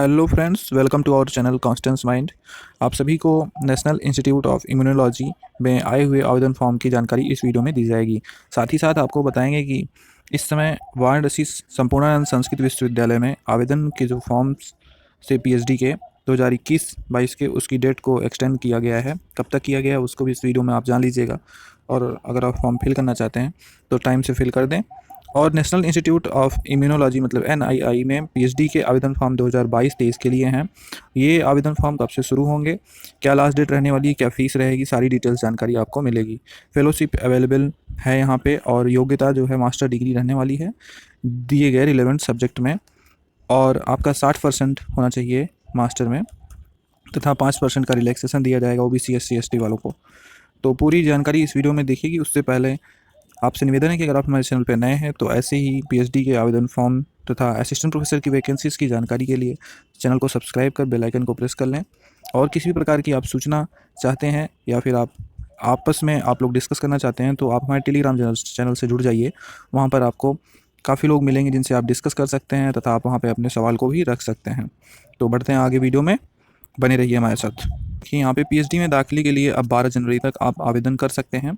Hello friends, welcome to our channel Constance Mind. आप सभी को नेशनल इंस्टीट्यूट ऑफ इम्यूनोलॉजी में आए हुए आवेदन फॉर्म की जानकारी इस वीडियो में दी जाएगी। साथ ही साथ आपको बताएंगे कि इस समय वाराणसी संपूर्णानंद संस्कृत विश्वविद्यालय में आवेदन के जो फॉर्म्स से पीएचडी के 2021-22 के उसकी डेट को एक्सटेंड किया गया है। कब तक किया गया है उसको भी इस वीडियो में आप जान लीजिएगा। और अगर आप फॉर्म फिल करना चाहते हैं तो टाइम से फिल कर दें। और नेशनल इंस्टीट्यूट ऑफ इम्यूनोलॉजी मतलब एनआईआई में पीएचडी के आवेदन फॉर्म 2022-23 के लिए हैं। ये आवेदन फॉर्म कब से शुरू होंगे, क्या लास्ट डेट रहने वाली है, क्या फ़ीस रहेगी, सारी डिटेल्स जानकारी आपको मिलेगी। फेलोशिप अवेलेबल है यहाँ पे और योग्यता जो है मास्टर डिग्री रहने वाली है दिए गए रिलेवेंट सब्जेक्ट में। और आपका 60% होना चाहिए मास्टर में तथा 5% का रिलैक्सेशन दिया जाएगा ओबीसी एससी एसटी वालों को। तो पूरी जानकारी इस वीडियो में देखिएगी। उससे पहले आपसे निवेदन है कि अगर आप हमारे चैनल पर नए हैं तो ऐसे ही पीएचडी के आवेदन फॉर्म तथा असिस्टेंट प्रोफेसर की वैकेंसीज़ की जानकारी के लिए चैनल को सब्सक्राइब कर बेल आइकन को प्रेस कर लें। और किसी भी प्रकार की आप सूचना चाहते हैं या फिर आप आपस में आप लोग डिस्कस करना चाहते हैं तो आप हमारे टेलीग्राम चैनल से जुड़ जाइए। वहाँ पर आपको काफ़ी लोग मिलेंगे जिनसे आप डिस्कस कर सकते हैं तथा आप वहाँ पर अपने सवाल को भी रख सकते हैं। तो बढ़ते हैं आगे, वीडियो में बने रहिए हमारे साथ। कि यहाँ पे पीएचडी में दाखिले के लिए अब 12 जनवरी तक आप आवेदन कर सकते हैं।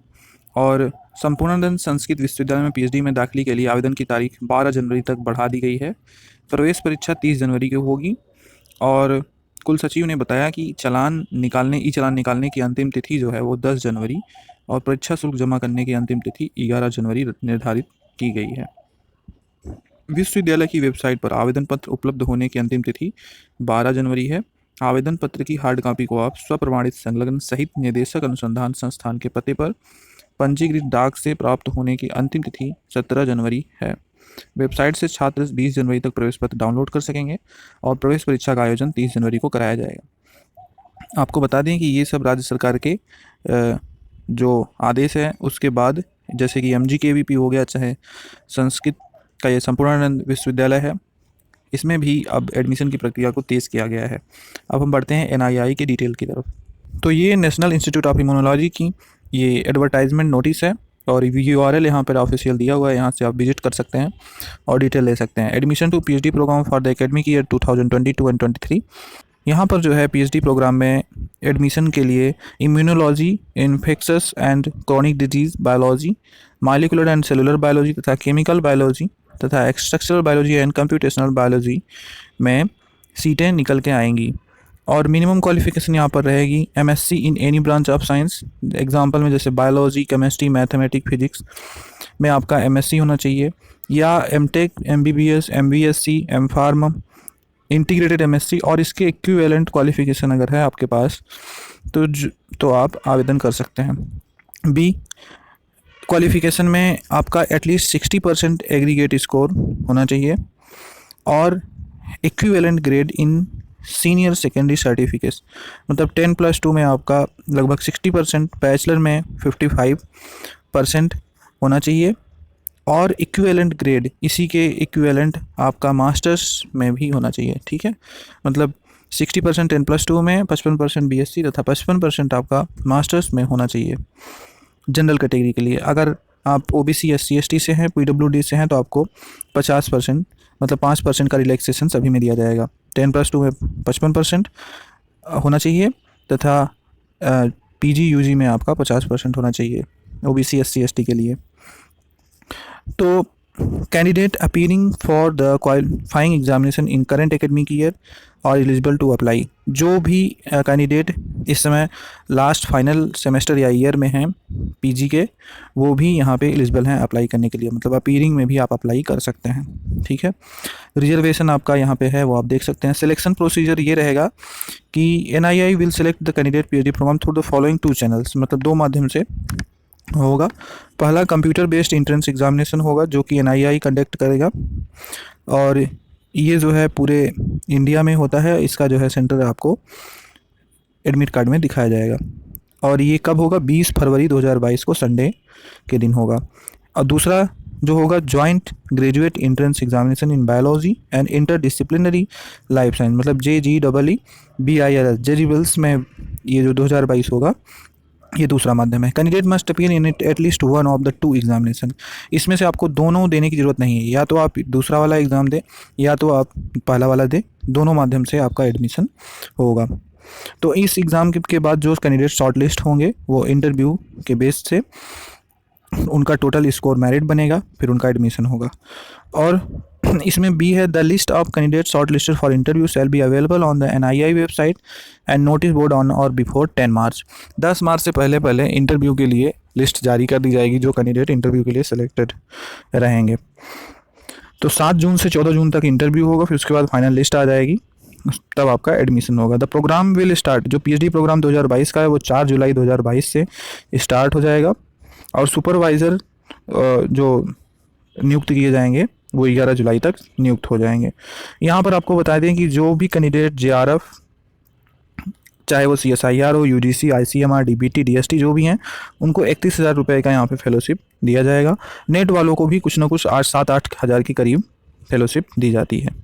और संपूर्णानंद संस्कृत विश्वविद्यालय में पीएचडी में दाखिले के लिए आवेदन की तारीख 12 जनवरी तक बढ़ा दी गई है। प्रवेश परीक्षा 30 जनवरी को होगी। और कुल सचिव ने बताया कि ई चालान निकालने की अंतिम तिथि जो है वो 10 जनवरी और परीक्षा शुल्क जमा करने की अंतिम तिथि 11 जनवरी निर्धारित की गई है। विश्वविद्यालय की वेबसाइट पर आवेदन पत्र उपलब्ध होने की अंतिम तिथि 12 जनवरी है। आवेदन पत्र की हार्ड कॉपी को आप स्वप्रमाणित संलग्न सहित निदेशक अनुसंधान संस्थान के पते पर पंजीकृत डाक से प्राप्त होने की अंतिम तिथि 17 जनवरी है। वेबसाइट से छात्र 20 जनवरी तक प्रवेश पत्र डाउनलोड कर सकेंगे और प्रवेश परीक्षा का आयोजन 30 जनवरी को कराया जाएगा। आपको बता दें कि ये सब राज्य सरकार के जो आदेश है उसके बाद, जैसे कि MGKVP हो गया, चाहे संस्कृत का ये संपूर्णानंद विश्वविद्यालय है, इसमें भी अब एडमिशन की प्रक्रिया को तेज़ किया गया है। अब हम बढ़ते हैं NII के डिटेल की तरफ। तो ये नेशनल इंस्टीट्यूट ऑफ इम्यूनोलॉजी की ये एडवर्टाइजमेंट नोटिस है और URL यहाँ पर ऑफिशियल दिया हुआ है, यहाँ से आप विजिट कर सकते हैं और डिटेल ले सकते हैं। Admission to PhD program for the academic year 2022 and 23। यहाँ पर जो है पीएचडी प्रोग्राम में एडमिशन के लिए immunology, infectious and chronic disease biology, molecular and cellular biology तथा केमिकल बायोलॉजी तथा structural biology and computational biology में सीटें निकल के आएंगी। और मिनिमम क्वालिफिकेशन यहाँ पर रहेगी MSc in any branch of science. Example में जैसे बायोलॉजी, केमिस्ट्री, मैथमेटिक्स, फिजिक्स में आपका MSc होना चाहिए, या MTech, MBBS, MBSc, M.Pharm, integrated MSc और इसके इक्विवेलेंट क्वालिफिकेशन अगर है आपके पास तो आप आवेदन कर सकते हैं। बी क्वालिफिकेशन में आपका एटलीस्ट 60% एग्रीगेट स्कोर होना चाहिए और इक्विवेलेंट ग्रेड इन सीनियर सेकेंडरी सर्टिफिकेट, मतलब 10+2 में आपका लगभग 60%, बैचलर में 55% होना चाहिए और इक्विवेलेंट ग्रेड इसी के इक्विवेलेंट आपका मास्टर्स में भी होना चाहिए। ठीक है, मतलब 60% 10+2 में, 55% BSc तथा 55% आपका मास्टर्स में होना चाहिए। जनरल कैटेगरी के लिए अगर आप OBC SC ST से हैं, PWD से हैं तो आपको 50% मतलब 5% का रिलैक्सेशन सभी में दिया जाएगा। 10+2 में 55% होना चाहिए तथा PG UG में आपका 50% होना चाहिए OBC SC ST के लिए। तो candidate appearing for the qualifying examination in current academic year और एलिजिबल टू अप्लाई, जो भी कैंडिडेट इस समय लास्ट फाइनल सेमेस्टर या ईयर में हैं PG के, वो भी यहाँ पे एलिजिबल हैं अप्लाई करने के लिए, मतलब अपीयरिंग में भी आप अप्लाई कर सकते हैं। ठीक है, रिजर्वेशन आपका यहाँ पे है वो आप देख सकते हैं। सिलेक्शन प्रोसीजर ये रहेगा कि NII will select the candidate PhD program through the following 2 channels, मतलब 2 माध्यम से होगा। पहला कंप्यूटर बेस्ड एंट्रेंस एग्जामिनेशन होगा जो कि NII कंडक्ट करेगा और ये जो है पूरे इंडिया में होता है। इसका जो है सेंटर आपको एडमिट कार्ड में दिखाया जाएगा और ये कब होगा, 20 फरवरी 2022 को संडे के दिन होगा। और दूसरा जो होगा joint graduate entrance examination in biology and interdisciplinary life science, मतलब JGEE BILS में ये जो 2022 होगा ये दूसरा माध्यम है। Candidate must appear in it at least one of the two examination. इसमें से आपको दोनों देने की ज़रूरत नहीं है, या तो आप दूसरा वाला एग्ज़ाम दें या तो आप पहला वाला दें, दोनों माध्यम से आपका एडमिशन होगा। तो इस एग्ज़ाम के बाद जो कैंडिडेट शॉर्ट लिस्ट होंगे वो इंटरव्यू के बेस से उनका टोटल स्कोर मेरिट बनेगा, फिर उनका एडमिशन होगा। और इसमें बी है, the list of candidate short listed for interview shall be available on the NII website and notice board on और बिफोर 10 मार्च। 10 मार्च से पहले पहले इंटरव्यू के लिए लिस्ट जारी कर दी जाएगी जो कैंडिडेट इंटरव्यू के लिए सिलेक्टेड रहेंगे। तो 7 जून से 14 जून तक इंटरव्यू होगा, फिर उसके बाद फाइनल लिस्ट आ जाएगी, तब आपका एडमिशन होगा। द प्रोग्राम विल स्टार्ट, जो PhD प्रोग्राम 2022 का है वो 4 जुलाई 2022 से स्टार्ट हो जाएगा। और सुपरवाइज़र जो नियुक्त किए जाएंगे वो 11 जुलाई तक नियुक्त हो जाएंगे। यहाँ पर आपको बता दें कि जो भी कैंडिडेट JRF, चाहे वो CSIR हो, UGC, ICMR, DBT, DST जो भी हैं, उनको 31,000 रुपये का यहाँ पे फेलोशिप दिया जाएगा। नेट वालों को भी कुछ ना कुछ 7-8 हज़ार के करीब फेलोशिप दी जाती है।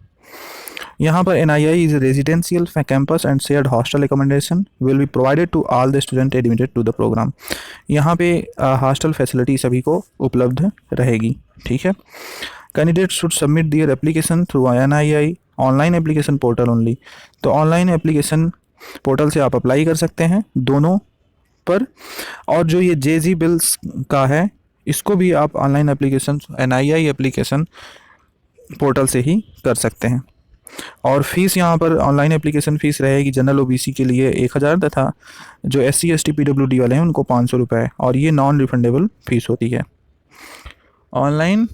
यहाँ पर NII is residential campus and shared hostel accommodation will be provided to all the student admitted to the program. यहाँ पे हॉस्टल फैसिलिटी सभी को उपलब्ध रहेगी। ठीक है। Candidate should submit their application through NII online application portal only. तो online application portal से आप अप्लाई कर सकते हैं दोनों पर। और जो ये JG बिल्स का है, इसको भी आप online application NII application portal से ही कर सकते हैं। और फीस यहाँ पर ऑनलाइन एप्लीकेशन फ़ीस रहेगी जनरल OBC के लिए 1,000 तथा जो SC ST PWD वाले हैं उनको 500 रुपये, और ये नॉन रिफंडेबल फ़ीस होती है। ऑनलाइन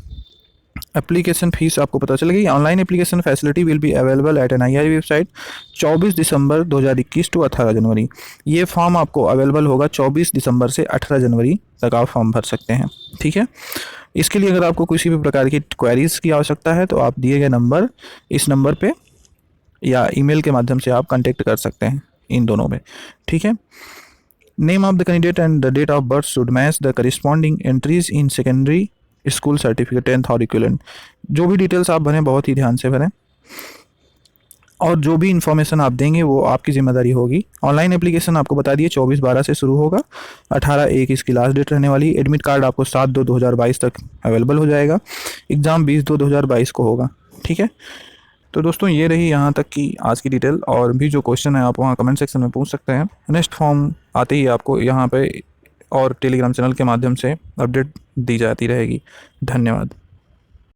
एप्लीकेशन फ़ीस आपको पता चल गई। Online application facility will be available at NII website 24 December 2021 to 18 January. ये फॉर्म आपको अवेलेबल होगा 24 दिसंबर से 18 जनवरी तक आप फॉर्म भर सकते हैं। ठीक है। इसके लिए अगर आपको किसी भी प्रकार की क्वेरीज़ की आवश्यकता है तो आप दिए गए नंबर, इस नंबर पे या ईमेल के माध्यम से आप कांटेक्ट कर सकते हैं इन दोनों में। ठीक है। Name of the candidate and the date of birth should match the corresponding entries in secondary school certificate 10th और इक्विवेलेंट। जो भी डिटेल्स आप भरें बहुत ही ध्यान से भरें, और जो भी इन्फॉर्मेशन आप देंगे वो आपकी जिम्मेदारी होगी। ऑनलाइन एप्लीकेशन आपको बता दिए 24/12 से शुरू होगा, 18/1 इसकी लास्ट डेट रहने वाली। एडमिट कार्ड आपको 7/2/2022 तक अवेलेबल हो जाएगा। एग्ज़ाम 20/2/2022 को होगा। ठीक है। तो दोस्तों ये रही यहाँ तक की आज की डिटेल, और भी जो क्वेश्चन है आप वहाँ कमेंट सेक्शन में पूछ सकते हैं। नेक्स्ट फॉर्म आते ही आपको यहाँ पे और टेलीग्राम चैनल के माध्यम से अपडेट दी जाती रहेगी। धन्यवाद।